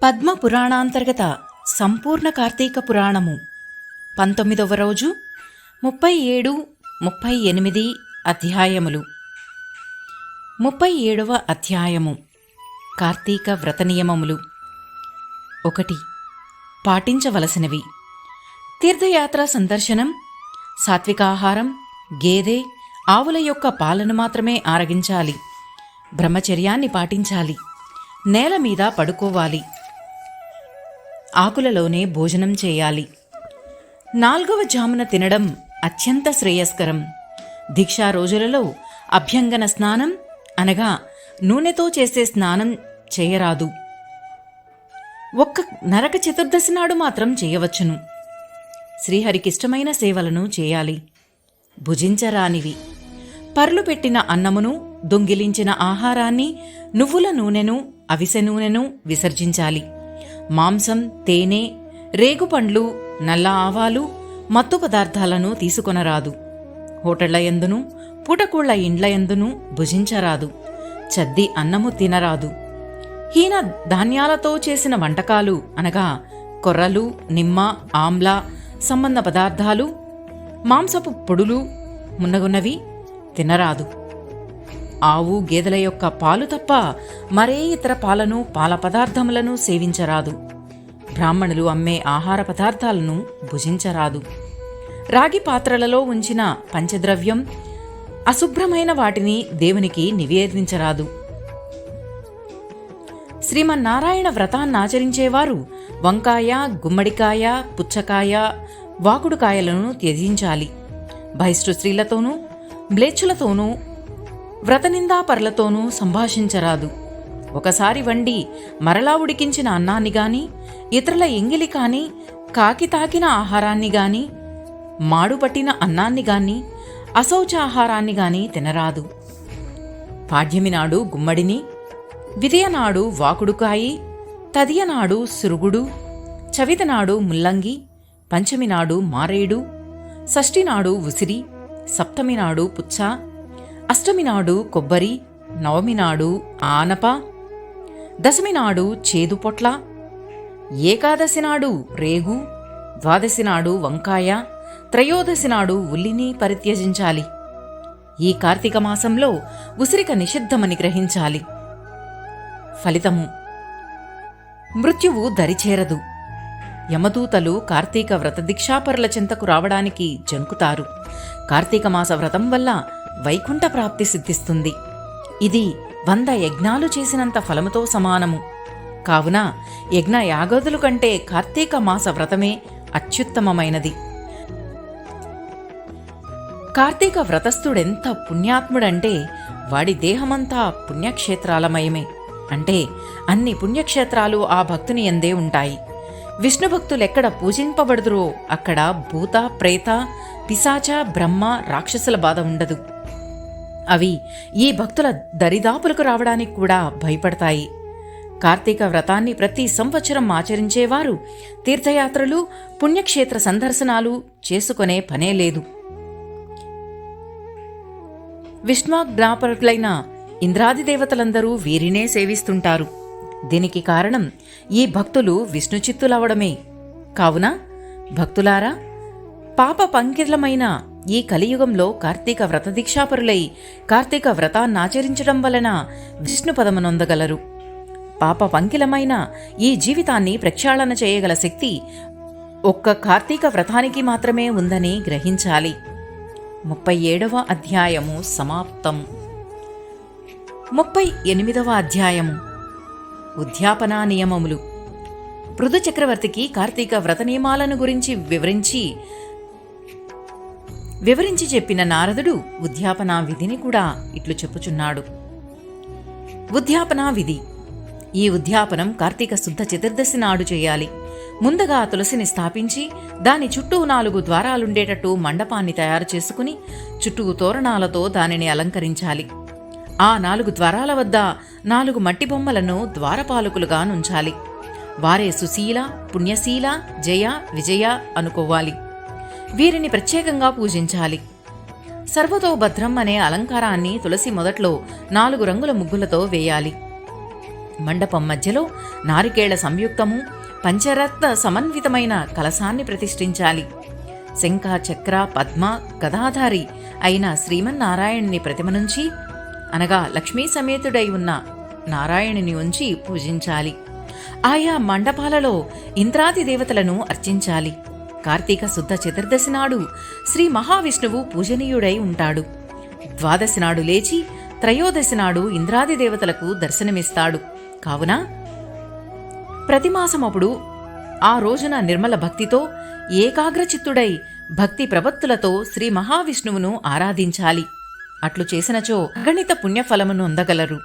పద్మ పురాణాంతర్గత సంపూర్ణ కార్తీక పురాణము 19వ రోజు 37, 38 అధ్యాయములు. 37వ అధ్యాయము కార్తీక వ్రత నియమములు. 1. పాటించవలసినవి: తీర్థయాత్ర సందర్శనం, సాత్వికాహారం, గేదె, ఆవుల యొక్క పాలను మాత్రమే ఆరగించాలి. బ్రహ్మచర్యాన్ని పాటించాలి. నేల మీద పడుకోవాలి. ఆకులలోనే భోజనం చేయాలి. 4వ జామున తినడం అత్యంత శ్రేయస్కరం. దీక్షా రోజులలో అభ్యంగన స్నానం అనగా నూనెతో చేసే స్నానం చేయరాదు. ఒక్క నరక చతుర్దశి నాడు మాత్రం చేయవచ్చును. శ్రీహరికిష్టమైన సేవలను చేయాలి. భుజించరానివి: పర్లు పెట్టిన అన్నమును, దొంగిలించిన ఆహారాన్ని, నువ్వుల నూనెను, అవిసె నూనెను విసర్జించాలి. మాంసం, తేనె, రేగుపండ్లు, నల్ల ఆవాలు, మత్తు పదార్థాలను తీసుకొనరాదు. హోటళ్ల యందును, పూటకూళ్ల ఇండ్ల యందును భుజించరాదు. చద్ది అన్నము తినరాదు. హీన ధాన్యాలతో చేసిన వంటకాలు అనగా కొర్రలు, నిమ్మ, ఆమ్ల సంబంధ పదార్థాలు, మాంసపు పొడులు మున్నగున్నవి తినరాదు. ఆవు, గేదెల యొక్క పాలు తప్ప మరే ఇతర పాలను, పాల పదార్థములను సేవించరాదు. బ్రాహ్మణులు అమ్మే ఆహార పదార్థాలను భుజించరాదు. రాగి పాత్రలలో ఉంచిన పంచద్రవ్యం, అశుభ్రమైన వాటిని దేవునికి నివేదించరాదు. శ్రీమన్నారాయణ వ్రతాన్నాచరించేవారు వంకాయ, గుమ్మడికాయ, పుచ్చకాయ, వాకుడుకాయలను త్యజించాలి. బహిష్టు స్త్రీలతోనూ, మ్లేచ్చులతోనూ, వ్రతనిందాపరులతోనూ సంభాషించరాదు. ఒకసారి వండి మరలా ఉడికించిన అన్నాన్ని గాని, ఇతరుల ఎంగిలి కాని, కాకి తాకిన ఆహారాన్ని గాని, మాడుపట్టిన అన్నాన్ని గాని, అశౌచాహారాన్ని గాని తినరాదు. పాడ్యమి నాడు గుమ్మడిని, విదయనాడు వాకుడుకాయి, తదియనాడు సురుగుడు, చవితనాడు ముల్లంగి, పంచమి నాడు మారేడు, షష్ఠినాడు ఉసిరి, సప్తమి నాడు పుచ్చ, అష్టమి నాడు కొబ్బరి, నవమి నాడు ఆనప, దశమి నాడు చేదుపొట్ల, ఏకాదశి నాడు రేగు, ద్వాదశి నాడు వంకాయ, త్రయోదశి నాడు ఉల్లిని పరిత్యజించాలి. ఈ కార్తీక మాసంలో ఉసిరిక నిషిద్ధమని గ్రహించాలి. ఫలితము: మృత్యువు దరిచేరదు. యమదూతలు కార్తీక వ్రత దీక్షాపరుల చెంతకు రావడానికి జంకుతారు. కార్తీక మాస వ్రతం వల్ల వైకుంఠ ప్రాప్తి సిద్ధిస్తుంది. ఇది 100 యజ్ఞాలు చేసినంత ఫలముతో సమానము. కావున యజ్ఞ యాగదుల కంటే కార్తీక మాస వ్రతమే అత్యుత్తమమైనది. కార్తీక వ్రతస్థుడెంత పుణ్యాత్ముడంటే వాడి దేహమంతా పుణ్యక్షేత్రాలమయమే. అంటే అన్ని పుణ్యక్షేత్రాలు ఆ భక్తుని యందే ఉంటాయి. విష్ణు భక్తులెక్కడ పూజింపబడుదురో అక్కడ భూత, ప్రేత, పిశాచ, బ్రహ్మ, రాక్షసుల బాధ ఉండదు. అవి ఈ భక్తుల దరిదాపులకు రావడానికి కూడా భయపడతాయి. కార్తీక వ్రతాన్ని ప్రతి సంవత్సరం ఆచరించేవారు తీర్థయాత్రలు, పుణ్యక్షేత్ర సందర్శనాలు చేసుకునే పనే లేదు. విష్ణుజ్ఞాపకులైన ఇంద్రాది దేవతలందరూ వీరినే సేవిస్తుంటారు. దీనికి కారణం ఈ భక్తులు విష్ణుచిత్తులవడమే. కావున భక్తులారా, పాప పంకిలమైన ఈ కలియుగంలో కార్తీక వ్రత దీక్షాపరులై కార్తీక వ్రతాన్నాచరించడం వలన విష్ణు పదమునొందగలరు. పాప పంకిలమైన ఈ జీవితాన్ని ప్రక్షాళన చేయగల శక్తి ఒక్క కార్తీక వ్రతానికి మాత్రమే ఉందని గ్రహించాలి. 37వ అధ్యాయము సమాప్తం. 38వ అధ్యాయము ఉద్యాపనా నియమములు. పృథు చక్రవర్తికి కార్తీక వ్రత నియమాలను గురించి వివరించి చెప్పిన నారదుడు ఉద్యాపనా విధిని కూడా ఇట్లు చెప్పుచున్నాడు. ఉద్యాపనా విధి: ఈ ఉద్యాపనం కార్తీక శుద్ధ చతుర్దశి నాడు చేయాలి. ముందుగా తులసిని స్థాపించి దాని చుట్టూ 4 ద్వారాలుండేటట్టు మండపాన్ని తయారు చేసుకుని చుట్టూ తోరణాలతో దానిని అలంకరించాలి. ఆ 4 ద్వారాల వద్ద 4 మట్టి బొమ్మలను ద్వారపాలకులుగా నుంచాలి. వారే సుశీల, పుణ్యశీల, జయ, విజయ అనుకోవాలి. వీరిని ప్రత్యేకంగా పూజించాలి. సర్వతోభద్రం అనే అలంకారాన్ని తులసి మొదట్లో 4 రంగుల ముగ్గులతో వేయాలి. మండపం మధ్యలో నారికేళ సంయుక్తము పంచరత్న సమన్వితమైన కలశాన్ని ప్రతిష్ఠించాలి. శంఖ చక్ర పద్మ గదాధారి అయిన శ్రీమన్నారాయణుని ప్రతిమ నుంచి, అనగా లక్ష్మీ సమేతుడై ఉన్న నారాయణుని ఉంచి పూజించాలి. ఆయా మండపాలలో ఇంద్రాది దేవతలను అర్చించాలి. కార్తీక శుద్ధ చతుర్దశి నాడు శ్రీ మహావిష్ణువు పూజనీయుడై ఉంటాడు. ద్వాదశి నాడు లేచి త్రయోదశి నాడు ఇంద్రాది దేవతలకు దర్శనమిస్తాడు. కావున ప్రతిమాసమప్పుడు ఆ రోజున నిర్మల భక్తితో ఏకాగ్రచిత్తుడై భక్తి ప్రవత్తులతో శ్రీ మహావిష్ణువును ఆరాధించాలి. అట్లు చేసినచో అగణిత పుణ్యఫలమును అందగలరు.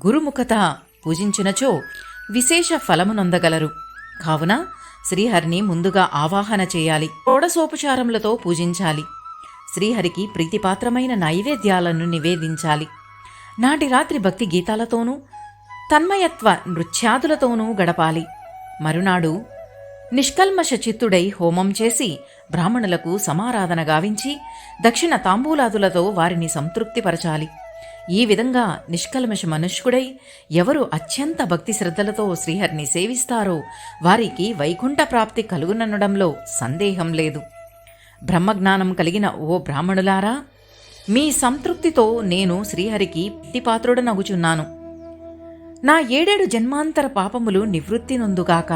గురుముఖత పూజించినచో విశేష ఫలమునొందగలరు. కావున శ్రీహరిని ముందుగా ఆవాహన చేయాలి. షోడశోపచారములతో పూజించాలి. శ్రీహరికి ప్రీతిపాత్రమైన నైవేద్యాలను నివేదించాలి. నాటి రాత్రి భక్తి గీతాలతోనూ తన్మయత్వ నృత్యాదులతోనూ గడపాలి. మరునాడు నిష్కల్మష చిత్తుడై హోమం చేసి బ్రాహ్మణులకు సమారాధన గావించి దక్షిణ తాంబూలాదులతో వారిని సంతృప్తిపరచాలి. ఈ విధంగా నిష్కల్మష మనుష్కుడై ఎవరు అత్యంత భక్తి శ్రద్ధలతో శ్రీహరిని సేవిస్తారో వారికి వైకుంఠ ప్రాప్తి కలుగుననడంలో సందేహం లేదు. బ్రహ్మజ్ఞానం కలిగిన ఓ బ్రాహ్మణులారా, మీ సంతృప్తితో నేను శ్రీహరికి ప్రీతిపాత్రుడనగుచున్నాను. నా 7 జన్మాంతర పాపములు నివృత్తి నొందుగాక.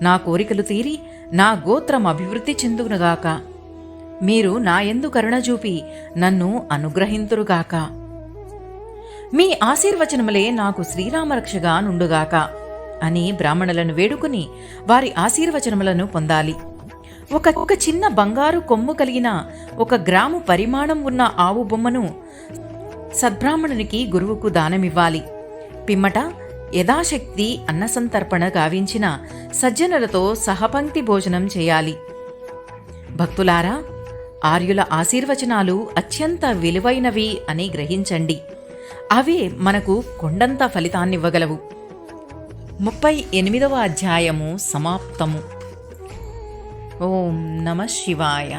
నా కోరికలు తీరి నా గోత్రం అభివృద్ధి చెందునుగాక. మీరు నాయందు కరుణ చూపి నన్ను అనుగ్రహింతురుగాక. మీ ఆశీర్వచనములే నాకు శ్రీరామరక్షగా నుండుగాక అని బ్రాహ్మణులను వేడుకుని వారి ఆశీర్వచనములను పొందాలి. ఒక చిన్న బంగారు కొమ్ము కలిగిన 1 గ్రాము పరిమాణం ఉన్న ఆవు బొమ్మను సద్బ్రాహ్మణునికి గురువుకు దానమివ్వాలి. పిమ్మట యథాశక్తి అన్నసంతర్పణ గావించిన సజ్జనులతో సహపంక్తి భోజనం చేయాలి. భక్తులారా, ఆర్యుల ఆశీర్వచనాలు అత్యంత విలువైనవి అని గ్రహించండి. అవే మనకు కొండంత ఫలితాన్నివ్వగలవు. 38వ అధ్యాయము సమాప్తము. ఓం నమః శివాయ.